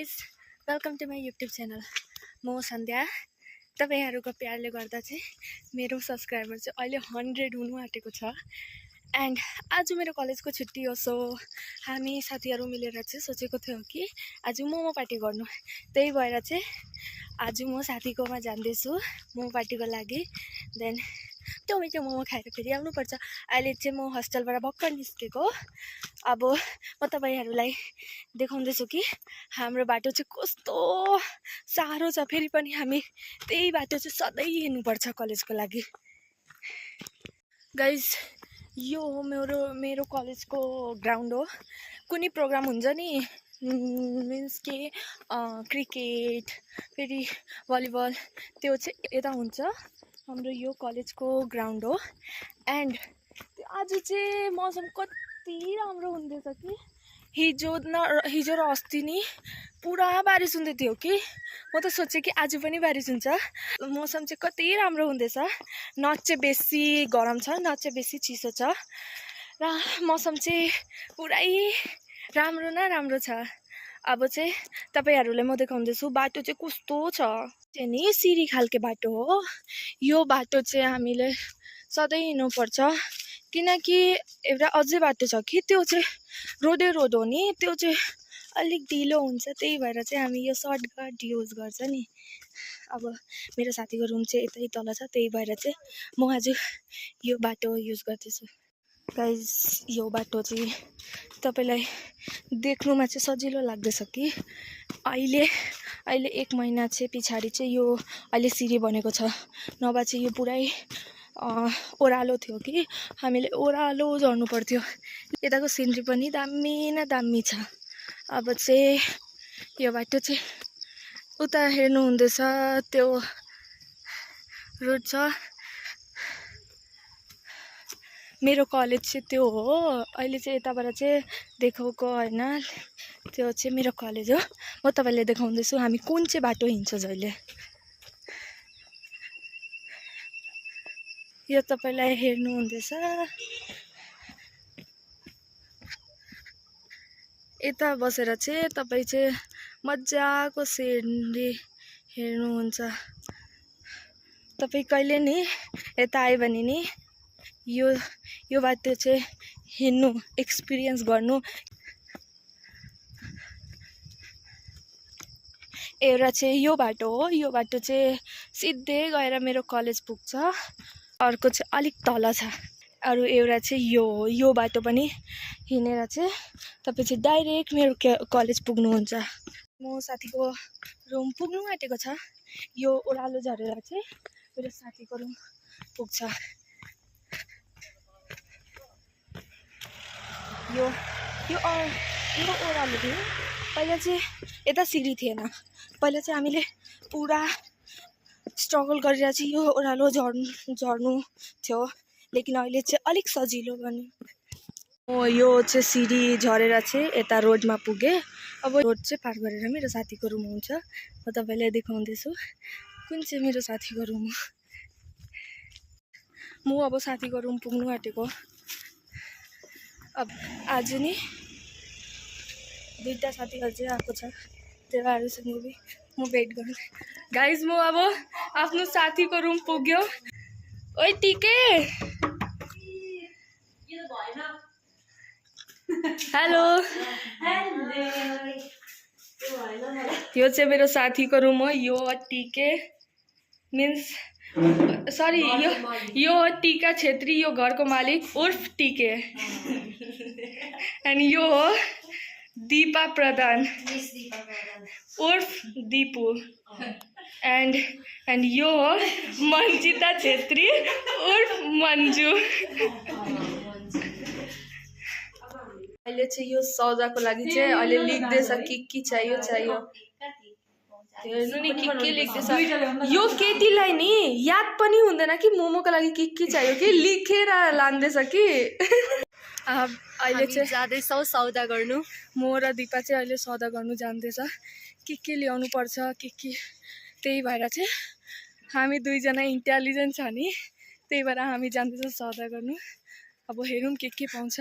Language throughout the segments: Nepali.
Guys, welcome to my YouTube channel. म सन्ध्या। तपाईँहरूको प्यारले गर्दा चाहिँ मेरो सब्सक्राइबर चाहिँ अहिले 100 हुनु आँटेको छ। एन्ड आज मेरो कलेजको छुट्टी हो, सो हामी साथीहरू मिलेर चाहिँ सोचेको थियौँ कि आज मोमो पार्टी गर्नु। त्यही भएर चाहिँ आज म साथीकोमा जाँदैछु मोमो पार्टीको लागि। देन त्यो मिठो मोमो खाएर फेरि आउनुपर्छ। अहिले चाहिँ म हस्टेलबाट भर्खर निस्केको। अब म तपाईँहरूलाई देखाउँदैछु कि हाम्रो बाटो चाहिँ कस्तो साह्रो छ। फेरि पनि हामी त्यही बाटो चाहिँ सधैँ हिँड्नुपर्छ कलेजको लागि। गाइज, यो हो मेरो कलेजको ग्राउन्ड हो। कुनै प्रोग्राम हुन्छ नि, मिन्स के क्रिकेट फेरि भलिबल, त्यो चाहिँ यता हुन्छ। हाम्रो यो कलेजको ग्राउन्ड हो। एन्ड आज चाहिँ मौसम कति राम्रो हुँदैछ कि हिजो र अस्ति नि पुरा बारिस हुँदै थियो कि म त सोचेँ कि आज पनि बारिस हुन्छ। मौसम चाहिँ कति राम्रो हुँदैछ। न चाहिँ बेसी गरम छ, न चाहिँ बेसी चिसो छ, र मौसम चाहिँ पुरै राम्रो छ। अब चाहिँ तपाईँहरूलाई म देखाउँदैछु बाटो चाहिँ कस्तो छ। चाहिँ नि सिरी खालके बाटो हो। यो बाटो चाहिँ हामीले सधैँ हिँड्नुपर्छ, किनकि एउटा अझै बाटो छ कि त्यो चाहिँ रोड हो नि, त्यो चाहिँ अलिक ढिलो हुन्छ। त्यही भएर चाहिँ हामी यो सर्टकट युज गर्छ नि। अब मेरो साथीको रुम चाहिँ यतै तल छ, त्यही भएर चाहिँ म आज यो बाटो युज गर्दैछु। गाइज, यो बाटो चाहिँ तपाईँलाई देख्नुमा चाहिँ सजिलो लाग्दैछ कि अहिले 1 महिना चाहिँ पछाडि चाहिँ यो अहिले सिरी बनेको छ। नभए चाहिँ यो पुरै ओह्रालो थियो कि हामीले ओह्रालो झर्नु पर्थ्यो। यताको सिनरी पनि दामी न दामी छ। अब चाहिँ यो बाटो चाहिँ उता हेर्नु हुँदैछ, त्यो रोड छ। मेरो कलेज चाहिँ त्यो हो। अहिले चाहिँ यताबाट चाहिँ देखाएको होइन, त्यो चाहिँ मेरो कलेज हो। म तपाईँलाई देखाउँदैछु हामी कुन चाहिँ बाटो हिँड्छौँ जहिले। यो तपाईँलाई हेर्नु हुँदैछ, यता बसेर चाहिँ तपाईँ चाहिँ मजाको सिनरी हेर्नुहुन्छ। तपाईँ कहिले नि यता आयो भने नि यो बाटो चाहिँ हिँड्नु, एक्सपिरियन्स गर्नु। एउटा चाहिँ यो बाटो हो, यो बाटो चाहिँ सिधै गएर मेरो कलेज पुग्छ। अर्को चाहिँ अलिक तल छ। अरू एउटा चाहिँ यो हो। यो बाटो पनि हिँडेर चाहिँ तपाईँ चाहिँ डाइरेक्ट मेरो कलेज पुग्नुहुन्छ। म साथीको रुम पुग्नु आँटेको छ। यो ओह्रालो झरेर चाहिँ मेरो साथीको रुम पुग्छ। यो ओह्रालो थियो। पहिला चाहिँ यता सिरी थिएन। पहिला चाहिँ हामीले पुरा स्ट्रगल गरेर चाहिँ यो ओह्रालो झर्नु थियो, लेकिन अहिले चाहिँ अलिक सजिलो बन्यो। यो चाहिँ सिरी झरेर चाहिँ यता रोडमा पुगेँ। अब रोड चाहिँ पार गरेर मेरो साथीको रुम हुन्छ। म तपाईँलाई देखाउँदैछु कुन चाहिँ मेरो साथीको रुम हो। म अब साथीको रुम पुग्नु आँटेको। अब आज नि 2टा साथीहरू चाहिँ आएको छ, त्योहरूसँग भी म भेट गर्नु। गाइज, म अब आफ्नो साथीको रुम पुग्यो। ओइ टिके, हेलो। यो चाहिँ मेरो साथीको रुम हो। यो टिके मिन्स सरी, यो टिका छेत्री, यो घरको मालिक उर्फ टिके। अनि यो हो दिपा प्रधान उर्फ दिपु। एन्ड यो हो मन्जिता छेत्री उर्फ मन्जु। अहिले चाहिँ यो सौदाको लागि चाहिँ अहिले लेख्दैछ के चाहियो। हेर्नु नि के लेख्दैछ। यो केटीलाई नि याद पनि हुँदैन कि मोमोको लागि के चाहियो कि लेखेर लाँदैछ कि। अहिले चाहिँ जाँदैछौँ सौदा गर्नु। म र दिपा चाहिँ अहिले सौदा गर्नु जाँदैछ। के ल्याउनु पर्छ के त्यही भएर चाहिँ हामी दुईजना इन्टेलिजेन्ट छ नि, त्यही भएर हामी जाँदैछौँ सौदा गर्नु। अब हेरौँ के पाउँछ।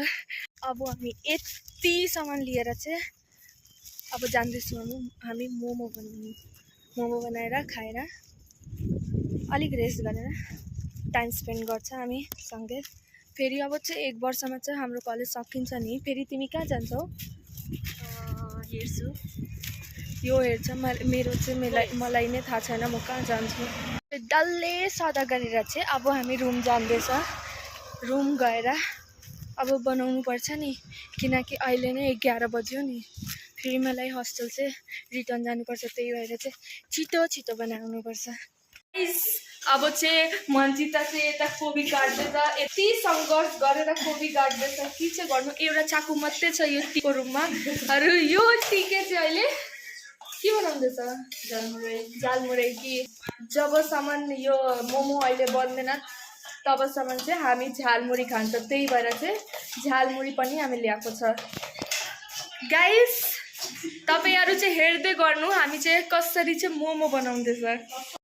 अब हामी यति सामान लिएर चाहिँ अब जाँदैछौँ हामी मोमो बनाएर खाएर अलिक रेस्ट गरेर टाइम स्पेन्ड गर्छ हामी सँगै। फेरि अब चाहिँ 1 वर्षमा चाहिँ हाम्रो कलेज सकिन्छ नि। फेरि तिमी कहाँ जान्छौ? हेर्छु। यो हेर्छ मेरो चाहिँ मलाई नै थाहा छैन म कहाँ जान्छु। डल्लै सदा गरेर चाहिँ अब हामी रुम जाँदैछ। रुम गएर अब बनाउनु पर्छ नि, किनकि अहिले नै 11 बज्यो नि। फेरि मलाई हस्टेल चाहिँ रिटर्न जानुपर्छ, त्यही भएर चाहिँ छिटो बनाउनुपर्छ। अब चाहिँ मन्जिता चाहिँ यता कोबी काट्दैछ। यति सङ्घर्ष गरेर कोबी काट्दैछ, के चाहिँ गर्नु। एउटा चाकु मात्रै छ यो टीको रुममा। अरू यो टीके चाहिँ अहिले के बनाउँदैछ? झालमुरै कि जबसम्म यो मोमो अहिले बन्दैन तबसम्म चाहिँ हामी झालमुरी खान्छ। त्यही भएर चाहिँ झालमुरी पनि हामी ल्याएको छ। गाइस तपाईहरु चाहिँ हेर्दै गर्नु हामी चाहिँ कसरी चाहिँ मोमो बनाउँदैछ।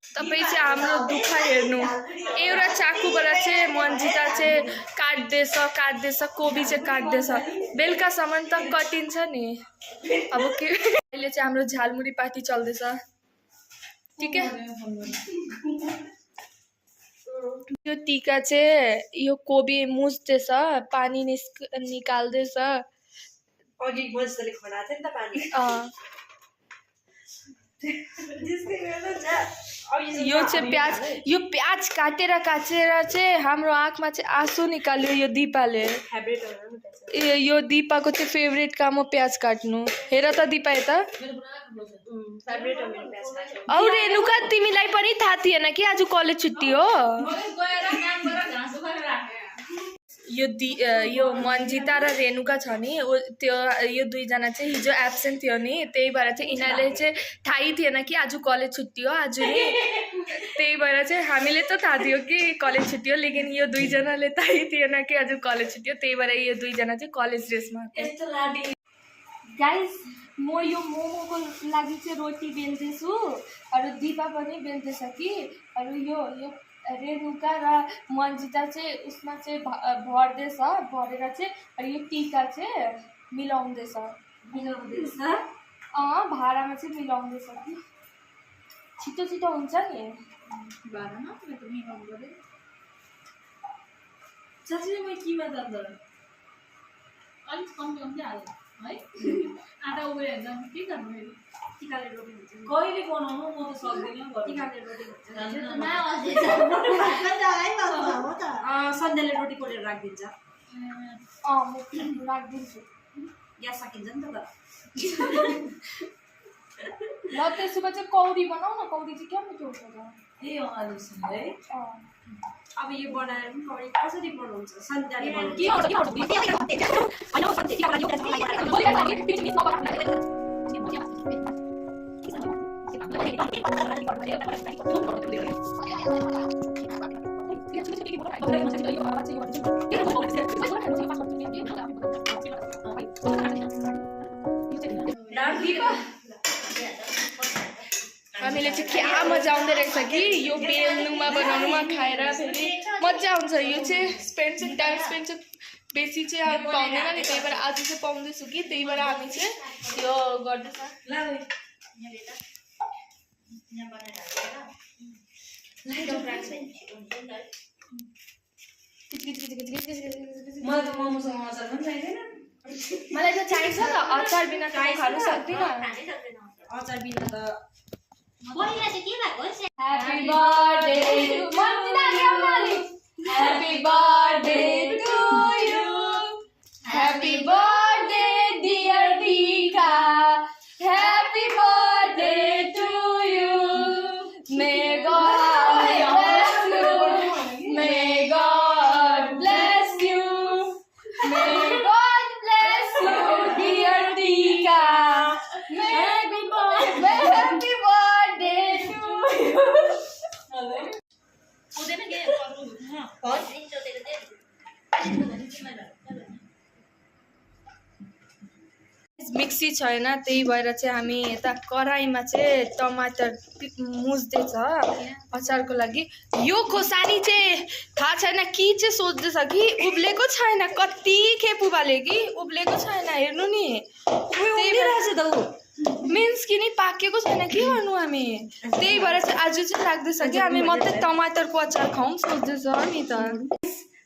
तपाई चाहिँ हाम्रो दुःख हेर्नु। एउटा चाकुबाट चाहिँ मन्जिता चाहिँ काट्दैछ कोबी चाहिँ काट्दैछ। बेलुकासम्म त कटिन्छ नि। अब के अहिले चाहिँ हाम्रो झालमुरी पार्टी चल्दैछ। ठीक है। यो टीका चाहिँ यो कोबी मुस्दैछ, पानी निकाल्दैछ। अघि मजले खडा थियो नि त पानी। यो चाहिँ प्याज काटेर चाहिँ हाम्रो आँखमा चाहिँ आँसु निकाल्यो यो दिपाले। यो दिपाको चाहिँ फेभरेट काम हो प्याज काट्नु। हेर त दिपा यता। औ रेनुका तिमीलाई पनि थाहा थिएन कि आज कलेज छुट्टी हो? यो मन्जिता र रेनुका छ नि, त्यो यो दुईजना चाहिँ हिजो एब्सेन्ट थियो नि। त्यही भएर चाहिँ यिनीहरूले चाहिँ थाहै थिएन कि आज कलेज छुट्टी हो आज नि। त्यही भएर चाहिँ हामीले त थाहा थियो कि कलेज छुट्टी हो, लेकिन यो दुईजनाले थाहै थिएन कि आज कलेज छुट्टी हो। त्यही भएर यो दुईजना चाहिँ कलेज ड्रेसमा। गाइस म यो मोमोको लागि चाहिँ रोटी बेल्दैछु। अरू दिपा पनि बेल्दैछ कि। अरू यो रेनुका र मन्जिता चाहिँ उसमा चाहिँ भर्दैछ। भरेर चाहिँ यो टीका चाहिँ मिलाउँदैछ। भाँडामा चाहिँ मिलाउँदैछ कि छिटो हुन्छ नि। भाँडामा मिलाउनु पर्यो। साँच्चै म किमा जान्दैन। अलिक कम्ती हाल्नु है। आटा उयो हुन्छ के गर्नु? टीकाले रोटी हुन्छ। कहिले बनाउनु म त सक्दिनँ। टीकाले रोटी हुन्छ। सन्ध्याले रोटी पोलेर राखिदिन्छ। म राखिदिन्छु। या सकिन्छ नि त। ल त्यसो भए चाहिँ कौडी बनाऊ न। कौडी चाहिँ क्या मिठो हुन्छ त। ए आलुसँग है। अब यो बनाएर पनि कौडी कसरी बनाउँछ? सन्ध्याले बनाउँछ। हामीले चाहिँ क्या मजा आउँदो रहेछ कि यो बेल्नुमा बनाउनुमा खाएर। फेरि मजा आउँछ। यो चाहिँ टाइम स्पेन्ड चाहिँ बेसी चाहिँ अब पाउँदैन नि। त्यही भएर आज चाहिँ पाउँदैछु कि त्यही भएर हामी चाहिँ यो गर्दैछ। मलाई त चाहिन्छ त। अचार बिना खानु सक्दिनँ। अचार बिना त Happy birthday to Happy birthday to you. Happy birthday dear Tika. Happy birthday to you. May God bless you. May God bless you. May God bless you dear Tika. Happy birthday to you. Mixie छैन, त्यही भएर चाहिँ हामी यता कराईमा चाहिँ टमाटर मुस्दैछ अचारको लागि। यो खोर्सानी चाहिँ थाहा छैन के चाहिँ सोच्दैछ कि उब्लेको छैन। कति खेप उबाल्यो कि उब्लेको छैन। हेर्नु नि। मिन्स कि नि पाकेको छैन के गर्नु हामी त्यही भएर चाहिँ आज चाहिँ लाग्दैछ कि हामी मात्रै टमाटरको अचार खाउँ सोच्दैछ नि त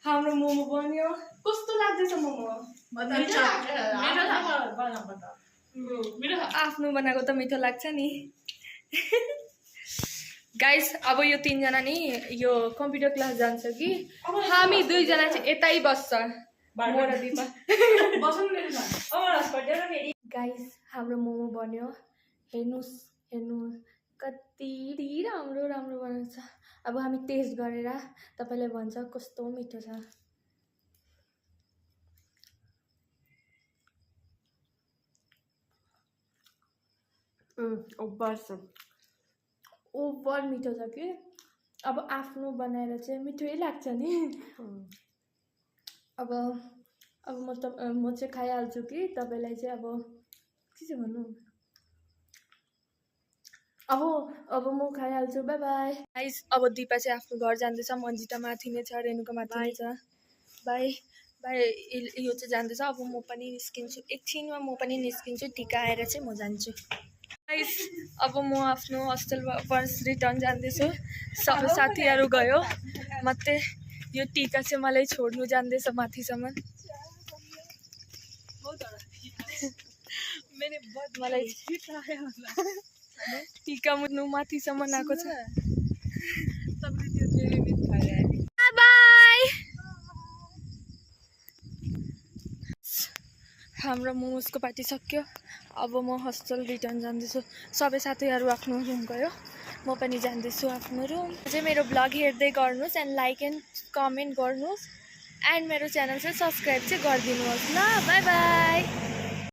हाम्रो मोमो बन्यो कस्तो लाग्दैछ मोमो आफ्नो बनाएको त मिठो लाग्छ नि गाइस अब यो 3 जना नि यो कम्प्युटर क्लास जान्छ कि हामी 2 जना चाहिँ यतै बस्छ मोरा दिपा गाइस हाम्रो मोमो बन्यो हेर्नुस् कति राम्रो बनाएको छ अब हामी टेस्ट गरेर तपाईलाई भन्छ कस्तो मिठो छ ओभर मिठो छ कि अब आफ्नो बनाएर चाहिँ मिठै लाग्छ नि अब म चाहिँ खाइहाल्छु कि तपाईलाई चाहिँ अब के चाहिँ भन्नु अब म खाइहाल्छु बाई बाई गाइस अब दिपा चाहिँ आफ्नो घर जाँदैछ मन्जिता माथि नै छ रेणुका माथि नै छ बाई बाई यो चाहिँ जाँदैछ अब म पनि निस्किन्छु एकछिनमा म पनि निस्किन्छु टिका आएर चाहिँ म जान्छु गाइस अब म आफ्नो हस्टेल वापस रिटर्न जाँदैछु सबै साथीहरू गयो मात्रै यो टिका चाहिँ मलाई छोड्नु जाँदैछ माथिसम्म मलाई टिका मुट्नु माथिसम्म आएको छ बाई हाम्रो मोमोजको पार्टी सक्यो अब म हस्टेल रिटर्न जाँदैछु सबै साथीहरू आफ्नो रुम गयो म पनि जाँदैछु आफ्नो रुम चाहिँ मेरो ब्लग हेर्दै गर्नुहोस् एन्ड लाइक एन्ड कमेन्ट गर्नुहोस् एन्ड मेरो च्यानल चाहिँ सब्सक्राइब चाहिँ गरिदिनुहोस् ल बाई बाई